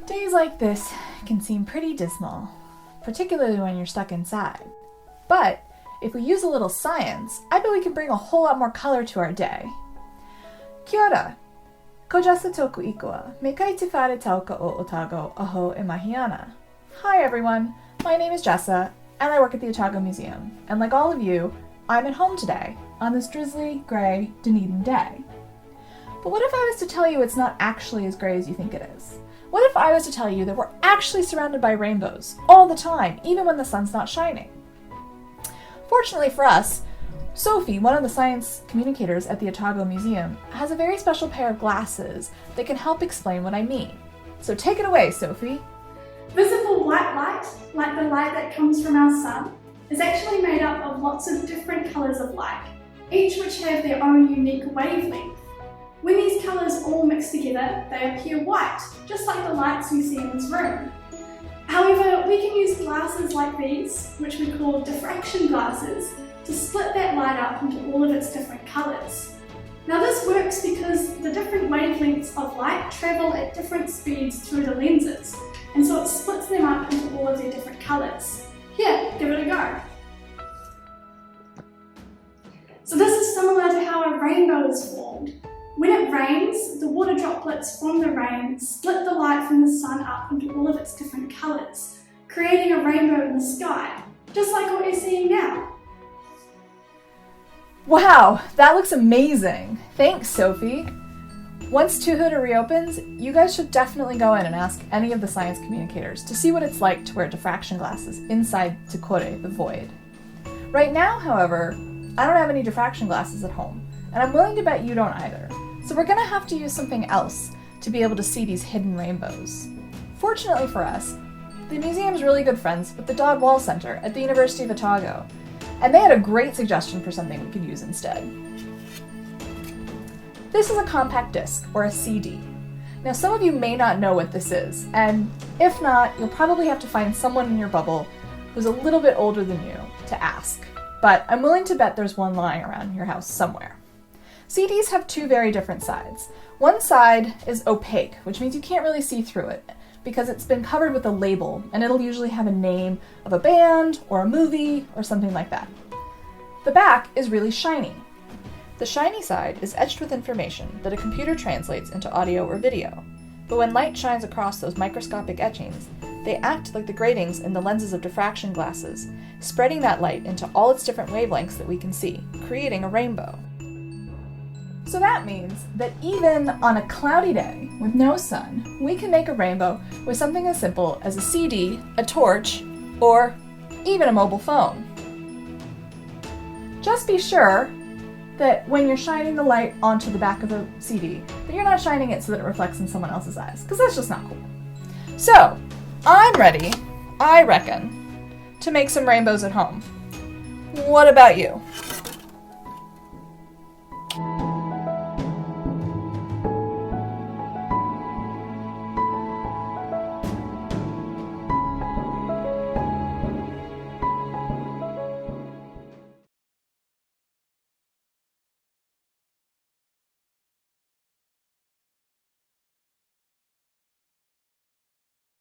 Days like this can seem pretty dismal, particularly when you're stuck inside. But if we use a little science, I bet we can bring a whole lot more color to our day. Kia ora. Ko Jasa toku ikua. Me kai te whare tauka o Otago aho e mahiana. Hi everyone, my name is Jessa, and I work at the Otago Museum. And like all of you, I'm at home today, on this drizzly, grey, Dunedin day. But what if I was to tell you it's not actually as grey as you think it is? What if I was to tell you that we're actually surrounded by rainbows all the time, even when the sun's not shining? Fortunately for us, Sophie, one of the science communicators at the Otago Museum, has a very special pair of glasses that can help explain what I mean. So take it away, Sophie. Visible white light, like the light that comes from our sun, is actually made up of lots of different colours of light, each which have their own unique wavelength. When these colours all mix together, they appear white, just like the lights we see in this room. However, we can use glasses like these, which we call diffraction glasses, to split that light up into all of its different colours. Now this works because the different wavelengths of light travel at different speeds through the lenses, and so it splits them up into all of their different colours. Here, give it a go. So this is similar to how a rainbow is formed. When it rains, the water droplets from the rain split the light from the sun up into all of its different colours, creating a rainbow in the sky, just like what you're seeing now. Wow, that looks amazing! Thanks, Sophie! Once Tuhuda reopens, you guys should definitely go in and ask any of the science communicators to see what it's like to wear diffraction glasses inside Tukore, the void. Right now, however, I don't have any diffraction glasses at home, and I'm willing to bet you don't either. So we're gonna have to use something else to be able to see these hidden rainbows. Fortunately for us, the museum's really good friends with the Dodd Wall Center at the University of Otago, and they had a great suggestion for something we could use instead. This is a compact disc, or a CD. Now some of you may not know what this is, and if not, you'll probably have to find someone in your bubble who's a little bit older than you to ask. But I'm willing to bet there's one lying around your house somewhere. CDs have two very different sides. One side is opaque, which means you can't really see through it, because it's been covered with a label, and it'll usually have a name of a band, or a movie, or something like that. The back is really shiny. The shiny side is etched with information that a computer translates into audio or video, but when light shines across those microscopic etchings, they act like the gratings in the lenses of diffraction glasses, spreading that light into all its different wavelengths that we can see, creating a rainbow. So that means that even on a cloudy day with no sun, we can make a rainbow with something as simple as a CD, a torch, or even a mobile phone. Just be sure that when you're shining the light onto the back of the CD, that you're not shining it so that it reflects in someone else's eyes, because that's just not cool. So, I'm ready, I reckon, to make some rainbows at home. What about you?